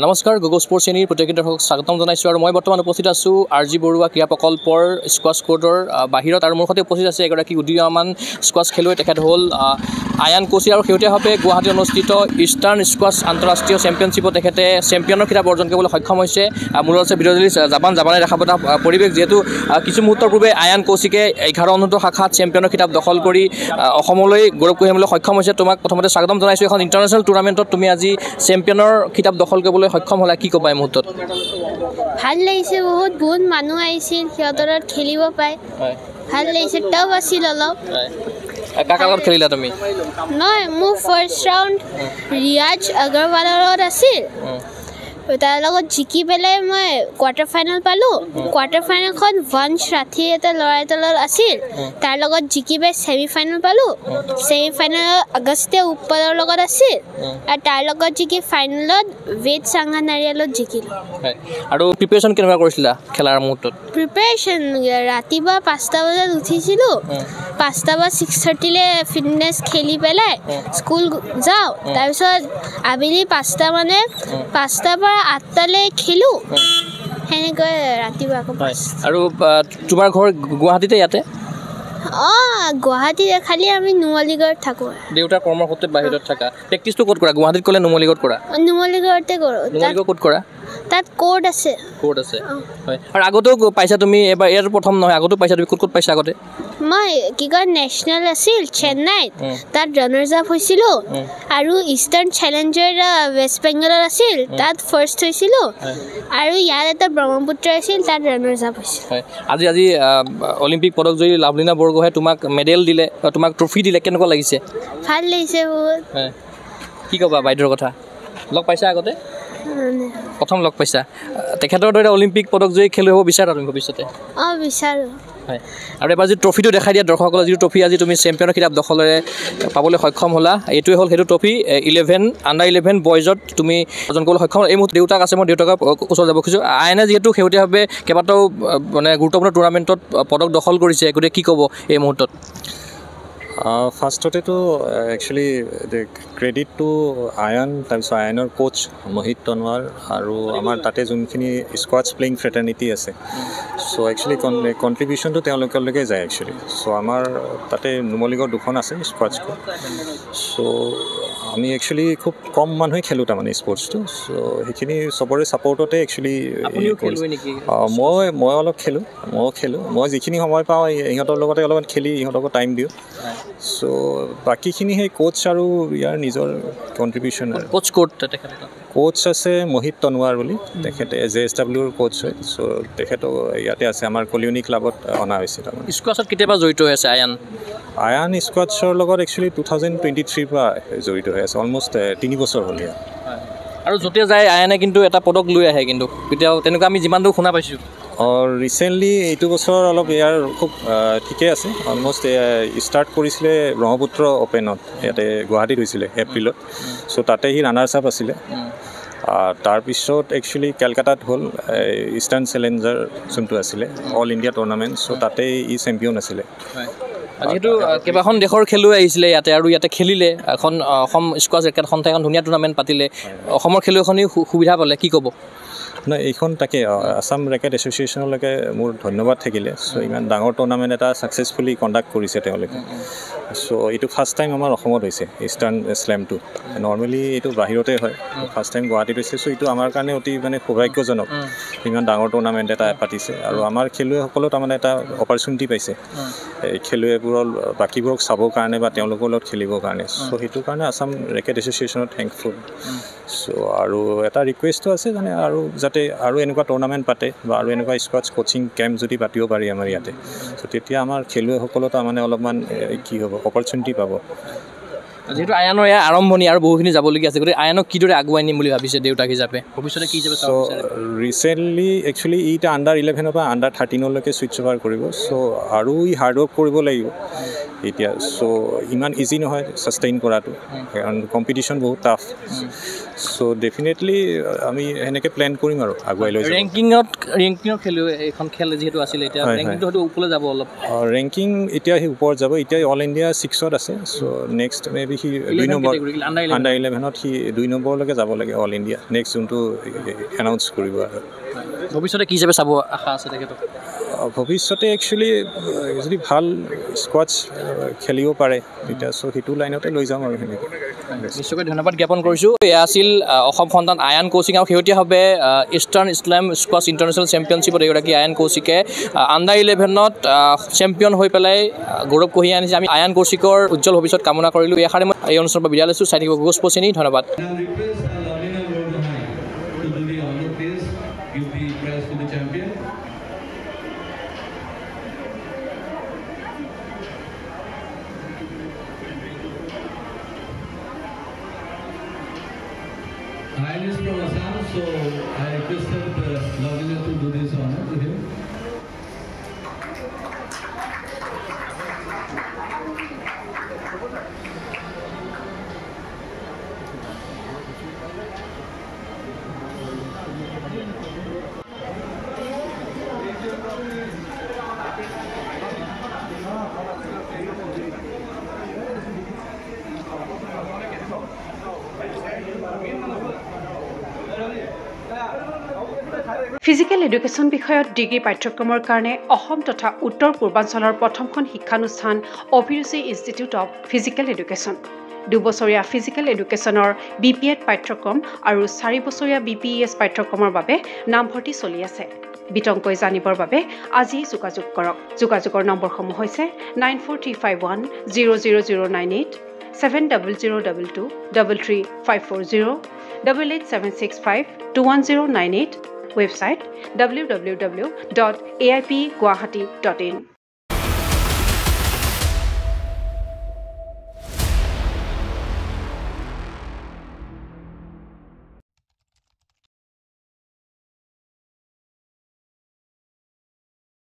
নমস্কাৰ গগো স্পৰ্টছ শ্ৰেণীৰ প্ৰতিযোগিতা দৰ্শকক স্বাগতম জনাইছোঁ আৰু মই বৰ্তমান উপস্থিত আছোঁ RG বৰুৱা ক্ৰীড়া প্ৰকল্পৰ স্কোৱাছ কোৰ্টৰ বাহিৰত আৰু মোৰ সৈতে উপস্থিত আছে এগৰাকী উদীয়মান স্কোৱাছ খেলুৱৈ তেখেত হ'ল আয়ান কোচি আৰু শেহতীয়াভাৱে গুৱাহাটীত অনুষ্ঠিত ইষ্টাৰ্ণ স্কোৱাছ আন্তঃৰাষ্ট্ৰীয় চেম্পিয়নশ্বিপত তেখেতে চেম্পিয়নৰ খিতাপ অৰ্জন কৰিবলৈ সক্ষম হৈছে মূলত আছে বিৰোধী জাপানে দেখা পোৱা পৰিৱেশ যিহেতু কিছু মুহূৰ্তৰ পূৰ্বে আয়ান কোচিকে 11 অনুৰ্ধ শাখাত চেম্পিয়নৰ খিতাপ দখল কৰি অসমলৈ গৌৰৱ কঢ়িয়াবলৈ সক্ষম হৈছে তোমাক প্ৰথমতে স্বাগতম জনাইছোঁ এখন ইণ্টাৰনেশ্যনেল টুৰ্ণামেণ্টত তুমি আজি চেম্পিয়নৰ খিতাপ দখল কৰিবলৈ সক্ষম হ'লা কি ক'বা এই মুহূৰ্তত ভাল লাগিছে বহুত মানুহ আহিছিল সিহঁতৰ খেলিব পাই ভাল লাগিছে টাফ আছিল অলপ কাকাৰ লগত খেলিলা তুমি নহয় মোৰ ফাৰ্ষ্ট ৰাউণ্ড ৰিয়াজ আগৰৱালৰ লগত আছিল তাৰ লগত জিকি পেলাই মই কোৱাৰ্টাৰ ফাইনেল পালোঁ কোৱাৰ্টাৰ ফাইনেলখন বঞ্চ ৰাঠি এটা ল'ৰা এটাৰ লগত আছিল তাৰ লগত জিকি পাই ছেমি ফাইনেল পালোঁ ছেমি ফাইনেলত আগষ্টে ওপৰৰ লগত আছিল আৰু তাৰ লগত জিকি ফাইনেলত ৱেট চাংঘা নাৰিয়ালত জিকিলোঁ আৰু প্ৰিপেৰেশ্যন কেনেকুৱা কৰিছিলা খেলাৰ মুহূৰ্তত প্ৰিপেৰেশ্যন ৰাতিপুৱা 5টা বজাত উঠিছিলোঁ 5টা বা 6:30লে ফিটনেছ খেলি পেলাই স্কুল যাওঁ তাৰপিছত আবেলি 5টা মানে 5টাৰ পৰা 8টালৈ খেলোঁ সেনেকৈ ৰাতিপুৱা আকৌ আৰু তোমাৰ ঘৰ গুৱাহাটীতে ইয়াতে গুৱাহাটীতে খালি আমি নুমলীগড়ত থাকোঁ দেউতাৰ কৰ্মসূত্ৰে বাহিৰত থাকা প্ৰেক্টিছটো ক'ত কৰা গুৱাহাটীত ক'লে নুমলীগড়ত কৰা নুমলীগড়তে কৰোঁ নুমলীগড় ক'ত কৰা তাত কোৰ্ট আছে হয় আৰু আগতেও পাইছা তুমি এবাৰ ইয়াৰ প্ৰথম নহয় আগতেও পাইছা তুমি ক'ত পাইছা আগতে মই কি কয় নেশ্যনেল আছিল চেন্নাইত তাত ৰানাৰ্ছ আপ হৈছিলোঁ আৰু ইষ্টাৰ্ণ চেলেঞ্জাৰ ৱেষ্ট বেংগলত আছিল তাত ফাৰ্ষ্ট হৈছিলোঁ আৰু ইয়াত এটা ব্ৰহ্মপুত্ৰ আছিল তাত ৰানাৰ্ছ আপ হৈছিল আজি অলিম্পিক পদকজয়ী লাভলীনা বৰগোহাঁই তোমাক মেডেল দিলে তোমাক ট্ৰফি দিলে কেনেকুৱা লাগিছে ভাল লাগিছে বহুত কি ক'বা বাইদেউৰ কথা লগ পাইছা আগতে প্ৰথম লগ পাইছা তেখেতৰ দৰে অলিম্পিক পদকজয়ী খেলুৱৈ হ'ব বিচাৰা তুমি ভৱিষ্যতে বিচাৰোঁ হয় আৰু এবাৰ যি ট্ৰফিটো দেখাই দিয়া দৰ্শকসকলে যিটো ট্ৰফি আজি তুমি চেম্পিয়নৰ খিতাপ দখলেৰে পাবলৈ সক্ষম হ'লা এইটোৱে হ'ল সেইটো ট্ৰফি আণ্ডাৰ 11 বয়জত তুমি অৰ্জন কৰিবলৈ সক্ষম হ'ল এই মুহূৰ্তত দেউতাক আছে মই দেউতাকক ওচৰত যাব খুজিছোঁ আইনে যিহেতু শেহতীয়াভাৱে কেইবাটাও মানে গুৰুত্বপূৰ্ণ টুৰ্ণামেণ্টত পদক দখল কৰিছে গতিকে কি ক'ব এই মুহূৰ্তত ফাৰ্ষ্টতেতো একচুৱেলি ক্ৰেডিটটো আয়ান তাৰপিছত আয়ানৰ কোচ মোহিত তনৱাৰ আৰু আমাৰ তাতে যোনখিনি স্কোৱাছ প্লেইং ফ্ৰেটাৰ্নিটি আছে চ' একচুৱেলি কণ্ট্ৰিবিউশ্যনটো তেওঁলোকলৈকে যায় একচুৱেলি চ' আমাৰ তাতে নুমলীগড় 2খন আছে স্কোৱাছ কোৰ্ট চ' আমি একচুৱেলি খুব কম মানুহে খেলোঁ তাৰমানে স্পৰ্টছটো চ' সেইখিনি চবৰে ছাপৰ্টতে একচুৱেলি মই অলপ খেলোঁ মই যিখিনি সময় পাওঁ ইহঁতৰ লগতে অলপমান খেলি ইহঁতকো টাইম দিওঁ চ' বাকীখিনি সেই কোচ আৰু ইয়াৰ নিজৰ কণ্ট্ৰিবিউশ্যন কোচ আছে মোহিত তনৱাৰ বুলি তেখেতে JSWৰ কোচ হয় চ' তেখেতো ইয়াতে আছে আমাৰ কলিয়নী ক্লাবত অনা হৈছে তাৰমানে স্কোৱাছত কেতিয়াবা জড়িত হৈ আছে আয়ান স্কোৱাছৰ লগত একচুৱেলি 2023 পৰা জড়িত হৈ আছে অলমষ্ট 3 বছৰ হ'ল ইয়াত আৰু য'তে যায় আয়ানে কিন্তু এটা পদক লৈ আহে কিন্তু কেতিয়াও তেনেকুৱা আমি যিমান দূৰ শুনা পাইছোঁ ৰিচেণ্টলি এইটো বছৰ অলপ ইয়াৰ খুব ঠিকে আছে অলমষ্ট ষ্টাৰ্ট কৰিছিলে ব্ৰহ্মপুত্ৰ অ'পেনত ইয়াতে গুৱাহাটীত হৈছিলে এপ্ৰিলত চ' তাতে সি ৰানাৰ্ছ আপ আছিলে তাৰপিছত একচুৱেলি কেলকাতাত হ'ল ইষ্টাৰ্ণ চেলেঞ্জাৰ যোনটো আছিলে অল ইণ্ডিয়া টুৰ্ণামেণ্ট চ' তাতে ই চেম্পিয়ন আছিলে যিহেতু কেইবাখন দেশৰ খেলুৱৈ আহিছিলে ইয়াতে আৰু ইয়াতে খেলিলে এখন অসম স্কোৱাছ ৰেকেট সন্থাই এখন ধুনীয়া টুৰ্ণামেণ্ট পাতিলে অসমৰ খেলুৱৈখনেও সুবিধা পালে কি ক'ব নাই এইখন তাকে আছাম ৰেকেট এছ'চিয়েশ্যনলৈকে মোৰ ধন্যবাদ থাকিলে চ' ইমান ডাঙৰ টুৰ্ণামেণ্ট এটা ছাকচেছফুলি কণ্ডাক্ট কৰিছে তেওঁলোকে চ' এইটো ফাৰ্ষ্ট টাইম আমাৰ অসমত হৈছে ইষ্টাৰ্ণ শ্লেমটো নৰ্মেলি এইটো বাহিৰতে হয় ফাৰ্ষ্ট টাইম গুৱাহাটীত হৈছে চ' এইটো আমাৰ কাৰণে অতি মানে সৌভাগ্যজনক ইমান ডাঙৰ টুৰ্ণামেণ্ট এটা পাতিছে আৰু আমাৰ খেলুৱৈসকলেও তাৰমানে এটা অপৰচুনিটি পাইছে এই খেলুৱৈবোৰৰ বাকীবোৰক চাবৰ কাৰণে বা তেওঁলোকৰ লগত খেলিবৰ কাৰণে চ' সেইটো কাৰণে আছাম ৰেকেট এছ'চিয়েশ্যনত থেংকফুল চ' আৰু এটা ৰিকুৱেষ্টো আছে মানে আৰু যাতে আৰু এনেকুৱা টুৰ্ণামেণ্ট পাতে বা আৰু এনেকুৱা স্পৰ্টছ কোচিং কেম্প যদি পাতিব পাৰি আমাৰ ইয়াতে চ' তেতিয়া আমাৰ খেলুৱৈসকলেও তাৰমানে অলপমান কি হ'ব অপৰচুনিটি পাব যিহেতু আয়ানৰ ইয়াৰ আৰম্ভণি আৰু বহুখিনি যাবলগীয়া আছে গতিকে আয়ানক কিদৰে আগুৱাই নিম বুলি ভাবিছে দেউতাক হিচাপে ভৱিষ্যতে কি হিচাপে চ' ৰিচেণ্টলি একচুৱেলি ইটা আণ্ডাৰ 11ৰ পৰা আণ্ডাৰ 13লৈকে ছুইচ অভাৰ কৰিব চ' আৰু ই হাৰ্ড ৱৰ্ক কৰিব লাগিব এতিয়া চ' ইমান ইজি নহয় ছাষ্টেইন কৰাটো কাৰণ কম্পিটিশ্যন বহুত টাফ চ' ডেফিনেটলি আমি সেনেকৈ প্লেন কৰিম আৰু আগুৱাই লৈ যাম ৰেংকিঙৰ খেলুৱৈ এইখন খেল যিহেতু আছিলে এতিয়া ৰেংকিংটো হয়তো ওপৰলৈ যাব অলপ ৰেংকিং এতিয়া সি ওপৰত যাব এতিয়া অল ইণ্ডিয়া 6ত আছে চ' next May B C 2 number under 11ত সি 2 নম্বৰলৈকে যাব লাগে অল ইণ্ডিয়া নেক্সট যোনটো এনাউন্স কৰিব আৰু ভৱিষ্যতে কি হিচাপে চাব আশা আছে তেখেতক ভৱিষ্যতে একচুৱেলি যদি ভাল স্কোৱাডছ খেলিব পাৰে তেতিয়া চ' সেইটো লাইনতে লৈ যাম আৰু সেনেকৈ নিশ্চয়কৈ ধন্যবাদ জ্ঞাপন কৰিছোঁ এয়া আছিল অসম সন্তান আয়ান কৌশিক আৰু শেহতীয়াভাৱে ইষ্টাৰ্ণ ইছলাম স্কোৱাছ ইণ্টাৰনেশ্যনেল চেম্পিয়নশ্বিপত এগৰাকী আয়ান কৌশিকে আণ্ডাৰ 11ত চেম্পিয়ন হৈ পেলাই গৌৰৱ কঢ়িয়াই আনিছে আমি আয়ান কৌশিকৰ উজ্জ্বল ভৱিষ্যত কামনা কৰিলোঁ এই আশাৰে মই এই অনুষ্ঠানৰ পৰা বিদায় লৈছোঁ চাই থাকিব ঘোষ পচিনী ধন্যবাদ I is from Assam, so I requested Lavina to do this honor to him. Physical education বিষয়ত ডিগ্ৰী পাঠ্যক্ৰমৰ কাৰণে অসম তথা উত্তৰ পূৰ্বাঞ্চলৰ প্ৰথমখন শিক্ষানুষ্ঠান অভিৰুচি ইনষ্টিটিউট অৱ ফিজিকেল এডুকেশ্যন 2 বছৰীয়া ফিজিকেল এডুকেশ্যনৰ BPEd পাঠ্যক্ৰম আৰু 4 বছৰীয়া BPES পাঠ্যক্ৰমৰ বাবে নামভৰ্তি চলি আছে বিতংকৈ জানিবৰ বাবে আজি যোগাযোগ কৰক যোগাযোগৰ নম্বৰসমূহ হৈছে 9435100098 7002 33540 88765 21098 website www.aipguwahati.in